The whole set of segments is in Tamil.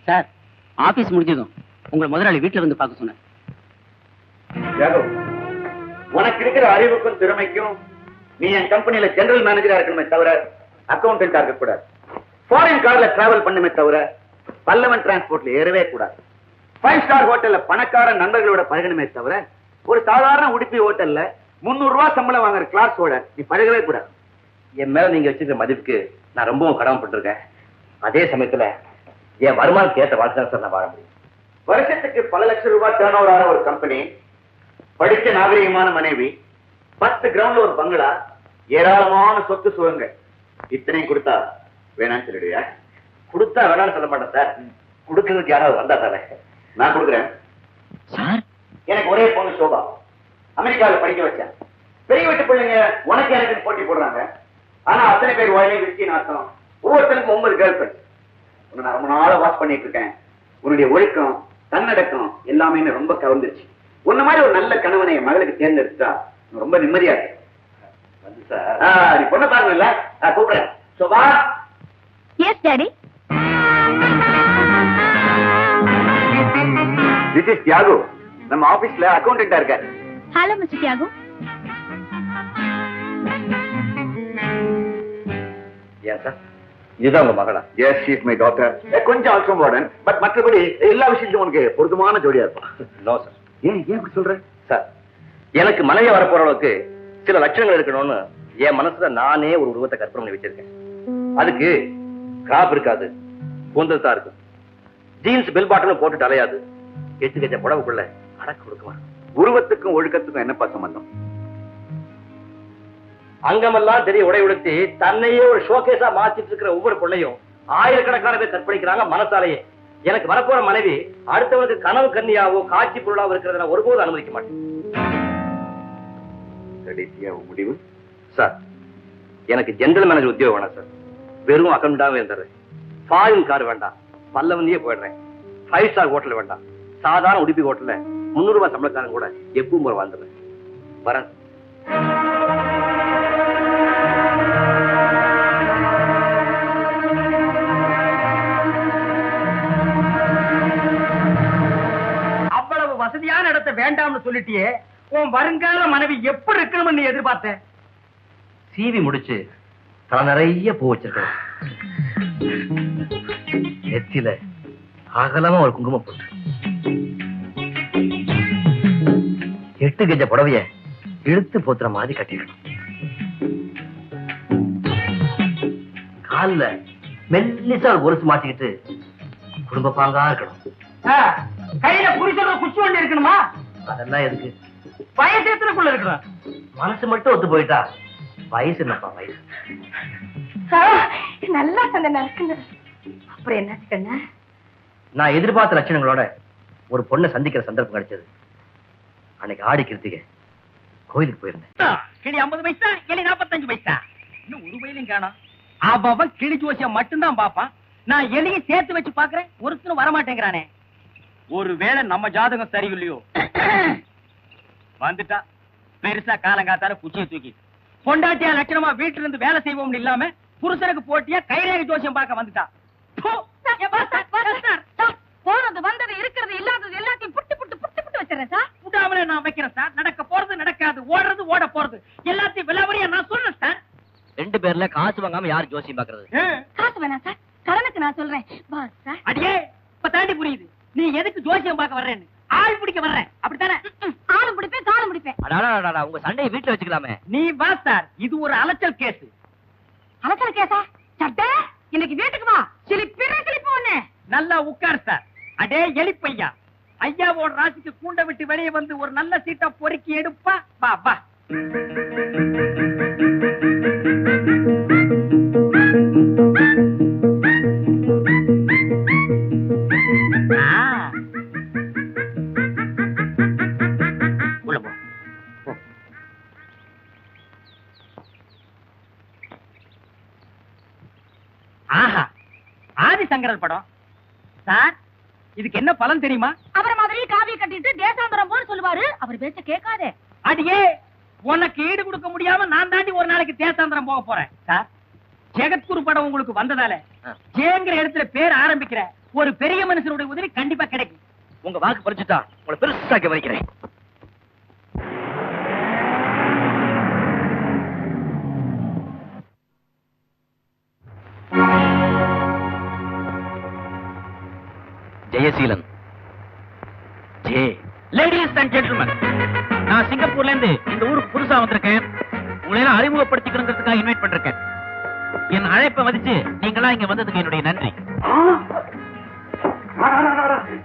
சார், ஆபீஸ் முடிஞ்சதும் உங்க முதலாளி வீட்டுல வந்து பார்க்க சொன்னார். உனக்கு இருக்கிற அறிவுக்கும் திறமைக்கும் நீ என் கம்பெனியில ஜெனரல் மேனேஜரா இருக்கணுமே தவிர அக்கௌண்டன்டா இருக்க கூடாது. ஃபாரின் கார்ல டிராவல் பண்ணுமே தவிர பல்லவன் டிரான்ஸ்போர்ட்ல ஏறவே கூடாது. 5 ஸ்டார் ஹோட்டல்ல பணக்கார நண்பர்களோட பழகணுமே தவிர ஒரு சாதாரண உடுப்பி ஹோட்டல்ல 300 ரூபாய் சம்பளம் வாங்குற கிளாஸோட நீ பழகவே கூடாது. என் மேல நீங்க வச்சிருக்க மதிப்புக்கு நான் ரொம்பவும் கடமைப்பட்டிருக்கேன். அதே சமயத்துல என் வருமானத்துக்கு ஏற்ற வாழ்க்கை சார் நான் வாழ முடியும். வருஷத்துக்கு பல லட்சம் ரூபாய் டர்ன் ஓவர் ஆன ஒரு கம்பெனி, படிச்ச நாகரிகமான மனைவி, 10 கிரவுண்ட்ல ஒரு பங்களா, ஏராளமான சொத்து சுகங்கள், இத்தனையும் கொடுத்தா வேணான்னு சொல்லிடுவியா? கொடுத்தா வேணான்னு சொல்ல மாட்டேன் சார். கொடுக்கறதுக்கு யாராவது வந்தா தானே. நான் கொடுக்குறேன் சார். எனக்கு ஒரே பொண்ணு சோபா, அமெரிக்காவில் படிக்க வச்சேன். பெரிய வீட்டு பிள்ளைங்க உனக்கு எனக்கு போட்டி போடுறாங்க. ஆனா அத்தனை பேர் வாயிலே விருத்தி நாட்டம், ஒவ்வொருத்தனுக்கும் 9 கேர்ள் ஃபிரெண்ட். உன்னை நான் ரொம்ப நாளா வாட்ச் பண்ணிட்டு இருக்கேன். உன்னுடைய ஒழுக்கம், தன்னடக்கம் எல்லாமே என்ன ரொம்ப கவர்ந்துருச்சு. உன்ன மாதிரி ஒரு நல்ல கணவனை என் மகளுக்கு தேர்ந்தெடுத்தா ரொம்ப நிம்மதியா இருக்கு. வந்து சார், நீ பொண்ணை பாருங்கல்ல, கூப்பிடுறேன். Sofa. Yes daddy. This is Thiyagu, நம்ம ஆபீஸ்ல அக்கௌண்டன்டா இருக்காரு. Hello mister Thiyagu. ஏன் சார், இதுதான் உங்க மகளா? Yes, she is my daughter. கொஞ்சம் ஆல்சோ மாடர்ன், பட் மற்றபடி எல்லா விஷயத்திலும் உனக்கு பொருத்தமான ஜோடியா இருப்பா. No sir. ஏன் இப்படி சொல்ற? சார், எனக்கு மனைவி வரப்போற அளவுக்கு சில லட்சணங்கள் இருக்கணும்னு என் மனசுல நானே ஒரு உருவத்தை கற்பனை பண்ணி வச்சிருக்கேன். அதுக்கு கிராப் இருக்காது, கூந்தல் தான் இருக்கும், ஜீன்ஸ் பெல் பாட்டம் போட்டுட்டு அலையாது, 8 கஜ புடவுக்குள்ள அடக்க கொடுக்குமா. உருவத்துக்கும் ஒழுக்கத்துக்கும் என்னப்பா சம்பந்தம்? அங்கமெல்லாம் தெரிய உடை உடுத்தி தன்னையே ஒரு ஷோகேஸா மாத்திட்டு இருக்கிற ஒவ்வொரு பொண்ணையும் ஆயிரக்கணக்கான பேர் கற்பழிக்கிறாங்க மனசாலேயே. எனக்கு வரப்போற மனைவி அடுத்தவனுக்கு கனவு கன்னியாவோ காட்சி பொருளாவோ இருக்கிறத நான் ஒருபோது அனுமதிக்க மாட்டேன். முடிவு சார், எனக்கு ஜெனரல் மேனேஜர் உத்தியோகம் வேணாம் சார். வெறும் அக்கௌண்டாவே இருந்துடுறேன். ஃபாரின் கார் வேண்டாம், பல்லவந்தியே போயிடுறேன். 5 ஸ்டார் ஹோட்டல் வேண்டாம், சாதாரண உடுப்பி ஹோட்டல்ல 300 ரூபாய் சம்பளக்காரன் கூட எப்பவும் போல வாழ்ந்துடுறேன். வரேன். அவ்வளவு வசதியான இடத்தை வேண்டாம்னு சொல்லிட்டியே, உன் வருங்கால மனைவி எப்படி இருக்கணும்னு நீ எதிர்பார்த்த? சீவி முடிச்சு தலை நிறைய பூ வச்சிருக்கேன். நெத்தியில அகலமா ஒரு குங்குமம் போட்டு 8 கஜ புடவைய இழுத்து போத்துற மாதிரி கட்டிக்கணும். கால்ல மெல்லிசா ஒரு கொலுசு மாட்டிக்கிட்டு குடும்ப பாங்கா இருக்கணும். கையில புரிசோட குச்சி வண்டி இருக்கணுமா? அதெல்லாம் எதுக்கு? வயசு எத்தனைக்குள்ள இருக்கணும்? மனசு மட்டும் ஒத்து போயிட்டா வயசு என்னப்பா வயசு? நல்லா சண்டை இருக்குங்க. அப்புறம் என்ன கண்ணா? நான் எதிர்பார்த்த லட்சணங்களோட ஒரு பொண்ணை சந்திக்கிற சந்தர்ப்பம் கிடைச்சது. அன்னைக்கு ஆடி கிருத்திகை கோயிலுக்கு போயிருந்தேன். கிளி 50 பைசா, கிளி 45 பைசா. இன்னும் ஒரு வயலும் காணோம். அவன் கிளி ஜோசியம் மட்டும்தான் பாப்பான். நான் எலியும் சேர்த்து வச்சு பாக்குறேன், ஒருத்தரும் வரமாட்டேங்கிறானே. ஒருவேளை நம்ம ஜாதகம் சரியில்லையோ? வந்துட்டா பெருசா காலங்காத்தால குச்சியை தூக்கி பொண்டாட்டியா லட்சணமா வீட்டுல இருந்து வேலை செய்வோம்னு இல்லாம புருஷனுக்கு போட்டியா கைரேகை ஜோசியம் பார்க்க வந்துட்டா. போனது வந்தது இருக்கிறது இல்லாதது எல்லாத்தையும் புட்டு புட்டு புட்டு புட்டு வச்சிடறேன் சார். விடாமலே நான் வைக்கிறேன் சார். நடக்க போறது நடக்காது, ஓடுறது ஓட போறது எல்லாத்தையும் விலாவரியா நான் சொல்றேன் சார். 2 பேர்ல காசு வாங்காம யார் ஜோசியம் பாக்குறது? காசு வேணாம் சார், கடனுக்கு நான் சொல்றேன். Boss sir. அடியே, இப்ப தாண்டி புரியுது நீ எதுக்கு ஜோசியம் பார்க்க வர்றேன்னு. ஆள் பிடிக்க வர்றேன், அப்படித்தானே? ஆளும் பிடிப்பேன், காலும் பிடிப்பேன். உங்க சண்டையை வீட்டுல வச்சுக்கலாமே. நீ வா சார், இது ஒரு அலைச்சல் கேஸ். அலச்சல் கேசா? சட்டை இன்னைக்கு வீட்டுக்கு வா, கிளிப்பு ஒண்ணு. நல்லா உட்கார் சார். அடே எலிப்பையா, ஐயாவோட ராசிக்கு கூண்ட விட்டு வெளியே வந்து ஒரு நல்ல சீட்டா பொறுக்கி எடுப்பா. வா வா. உள்ள போ. ஆஹா, ஆதிசங்கரன் படம் சார். இதுக்கு என்ன பலன் தெரியுமா? அவரை மாதிரி காவிய கட்டிட்டு தேசாந்தரம் போன்னு சொல்லுவாரு. அவர் பேச்ச கேட்காதே. அடியே, உனக்கு ஈடு கொடுக்க முடியாம நான் தாண்டி ஒரு நாளைக்கு தேசாந்திரம் போக போறேன் சார். ஜெகத்குரு படம் உங்களுக்கு வந்ததால ஜேங்கிற இடத்துல பேர் ஆரம்பிக்கிற ஒரு பெரிய மனுஷனுடைய உதவி கண்டிப்பா கிடைக்கும். உங்க வாக்கு பறிச்சுட்டா உங்களை பெருசா கவனிக்கிறேன். ஜெயசீலன். லேடிஸ் அண்ட் ஜென்டில்மேன், நான் சிங்கப்பூர்ல இருந்து இந்த ஊருக்கு புதுசா வந்திருக்கேன். உங்களை எல்லாம் அறிமுகப்படுத்திக்கணுங்கிறதுக்காக இன்வைட் பண்றேன். என் அழைப்பை மதிச்சு நீங்களா இங்க வந்ததுக்கு என்னுடைய நன்றி.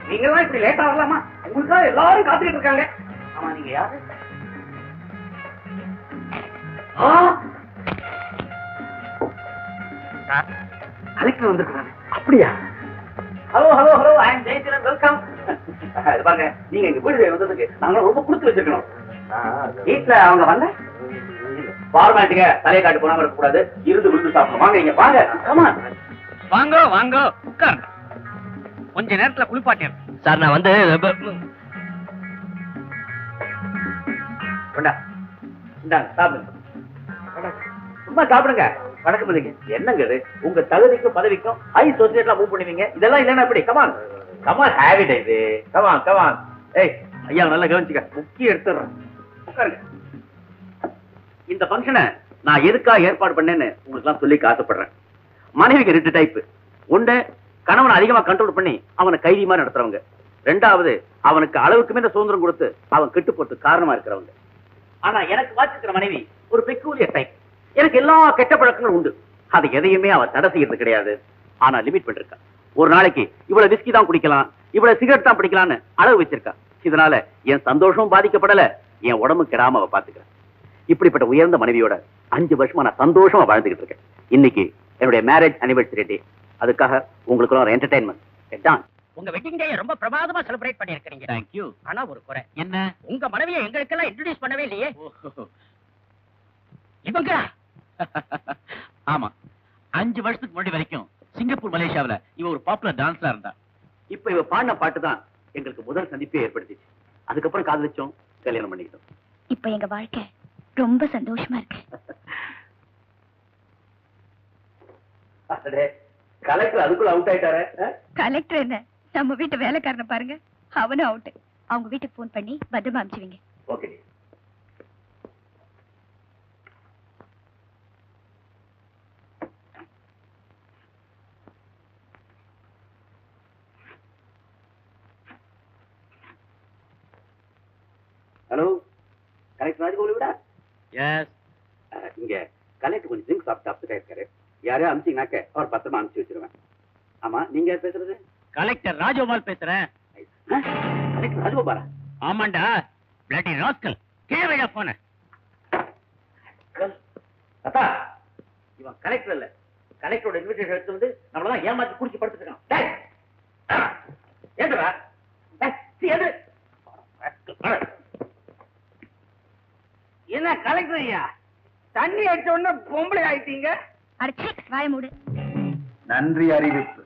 நீங்கெல்லாம் இப்படி லேட்டா வரலாமா? உங்களுக்காக எல்லாரும் காத்துக்கிட்டு இருக்காங்க. ஆமா, நீங்க யாரு? கலெக்டர் வந்திருக்காங்க. அப்படியா? ஹலோ ஹலோ ஹலோ, ஐ அம் ஜெயசீலன், வெல்கம். பாருங்க, நீங்க எங்க வீடு வந்ததுக்கு நாங்க ரொம்ப கொடுத்து வச்சிருக்கணும். வீட்டுல அவங்க வரல, ஃபார்மாலிட்டிங்க தலையை காட்டு போனாம இருக்க கூடாது. இருந்து விருந்து சாப்பிடணும். வாங்க இங்க வாங்க. வாங்க வாங்க, உட்காருங்க. கொஞ்ச நேரத்துல குளிப்பாட்டேன். சார் நான் வந்து இந்தாங்க சாப்பிடுங்க. சும்மா சாப்பிடுங்க. வணக்கம் இல்லைங்க. என்னங்க இது? உங்க தகுதிக்கும் பதவிக்கும் ஹை சொசைட்டில மூவ் பண்ணுவீங்க. இதெல்லாம் இல்லன்னா எப்படி? கமான் கமான், ஹேபிட் இது. Come on come on. ஏய் ஐயா, நல்லா கவனிச்சுக்க. முக்கிய எடுத்துறேன். உட்காருங்க. இந்த ஃபங்க்ஷனை நான் எதுக்காக ஏற்பாடு பண்ணேன்னு உங்களுக்கு எல்லாம் சொல்லி ஆசைப்படுறேன். மனைவிக்கு 2 டைப். ஒன்று, கணவனை அதிகமா கண்ட்ரோல் பண்ணி அவனை கைதி மாதிரி நடத்துறவங்க. 2வது, அவனுக்கு அளவுக்கு மேல சுதந்திரம் கொடுத்து அவன் கெட்டு போட்டு காரணமா இருக்கிறவங்க. ஆனா எனக்கு வாச்சிக்கிற மனைவி ஒரு பெக்கூலியர் டைப். எனக்கு எல்லா கெட்ட பழக்கங்களும் உண்டு. அது எதையுமே அவ தடை செய்யறது கிடையாது. ஆனா லிமிட் பண்ணிருக்கா. ஒரு நாளைக்கு இவ்வளவு விஸ்கி தான் குடிக்கலாம், இவ்வளவு சிகரெட் தான் பிடிக்கலாம்னு அளவு வச்சிருக்கா. இதனால என் சந்தோஷமும் பாதிக்கப்படல, என் உடம்பு கெடாம அவ பாத்துக்கிறேன். இப்படிப்பட்ட உயர்ந்த மனைவியோட 5 வருஷமா நான் சந்தோஷமா வாழ்ந்துகிட்டு இருக்கேன். இன்னைக்கு என்னுடைய மேரேஜ் அனிவர்சரி டே. அதுக்காக உங்களுக்கு ஒரு என்டர்டைன்மெண்ட். உங்க வெட்டிங் டே ரொம்ப பிரமாதமா செலிப்ரேட் பண்ணிருக்கீங்க. Thank you. ஆனா ஒரு குறை. என்ன? உங்க மனைவியை எங்களுக்கெல்லாம் இன்ட்ரோடியூஸ் பண்ணவே இல்லையே. இவங்க ஆமா, 5 வருஷத்துக்கு முன்னாடி வரைக்கும் சிங்கப்பூர் மலேசியாவுல இவ ஒரு பாப்புலர் டான்ஸரா இருந்தா. இப்ப இவ பாடின பாட்டு தான் எங்களுக்கு முதல் சந்திப்பே ஏற்படுத்திச்சு. அதுக்கப்புறம் காதலிச்சோம், கல்யாணம் பண்ணிக்கிட்டோம். இப்ப எங்க வாழ்க்கை ரொம்ப சந்தோஷமா இருக்கு. கலெக்டர் அதுக்குள்ள அவுட் ஆயிட்டாரு. கலெக்டர் என்ன, நம்ம வீட்டு வேலைக்காரனை பாருங்க, அவனும் அவுட். அவங்க வீட்டுக்கு போன் பண்ணி பத்திரமா அனுப்பிச்சுவீங்க. ஓகே. ஹலோ, கலெக்டர் ராஜகோபால் விடா? எஸ். இங்க கலெக்டர் கொஞ்சம் ட்ரிங்க் சாப்பிட்டு இருக்காரு. யாரையும் அனுப்பிச்சீங்கன்னாக்க அவர் பத்திரமா அனுப்பிச்சு வச்சிருவேன். ஆமா, நீங்க யார் பேசுறது? கலெக்டர் ராஜகோபால் பேசுறேன். கலெக்டர் ராஜகோபாலா? ஆமாண்டா, பிளட்டி ராஸ்கல். கேவையா போன அத்தா, இவன் கலெக்டர் இல்ல. கலெக்டரோட இன்விடேஷன் எடுத்து வந்து நம்மளதான் ஏமாத்தி குடிச்சு படுத்துட்டு இருக்கான். ஏண்டா என்ன கலெக்டர் ஐயா, தண்ணி அடிச்ச உடனே பொம்பளை ஆயிட்டீங்க? அடிச்சு வாய மூடு. நன்றி அறிவிப்பு.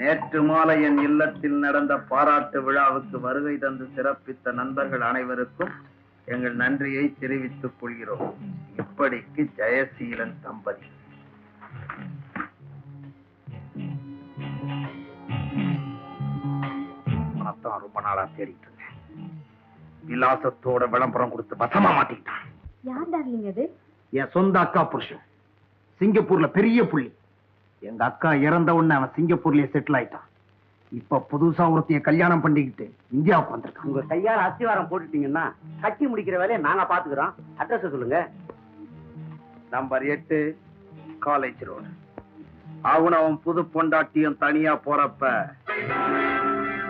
நேற்று மாலை என் இல்லத்தில் நடந்த பாராட்டு விழாவுக்கு வருகை தந்து சிறப்பித்த நண்பர்கள் அனைவருக்கும் எங்கள் நன்றியை தெரிவித்துக் கொள்கிறோம். இப்படிக்கு ஜெயசீலன் தம்பதி. தான் ரொம்ப நாளா தேடிட்டு இருந்தேன். விலாசத்தோட விளம்பரம் கொடுத்து வசமா மாட்டிக்கிட்டான். யார் டார்லிங் அது? என் சொந்த அக்கா புருஷன், சிங்கப்பூர்ல பெரிய புள்ளி. எங்க அக்கா இறந்த உடனே அவன் சிங்கப்பூர்லயே செட்டில் ஆயிட்டான். இப்ப புதுசா ஒருத்தைய கல்யாணம் பண்ணிக்கிட்டு இந்தியாவுக்கு வந்திருக்கான். உங்க கையால அஸ்திவாரம் போட்டுட்டீங்கன்னா கட்டி முடிக்கிற வேலையை நாங்க பாத்துக்கிறோம். அட்ரஸ் சொல்லுங்க. Number 8 college road. அவன் புது பொண்டாட்டியும் தனியா போறப்ப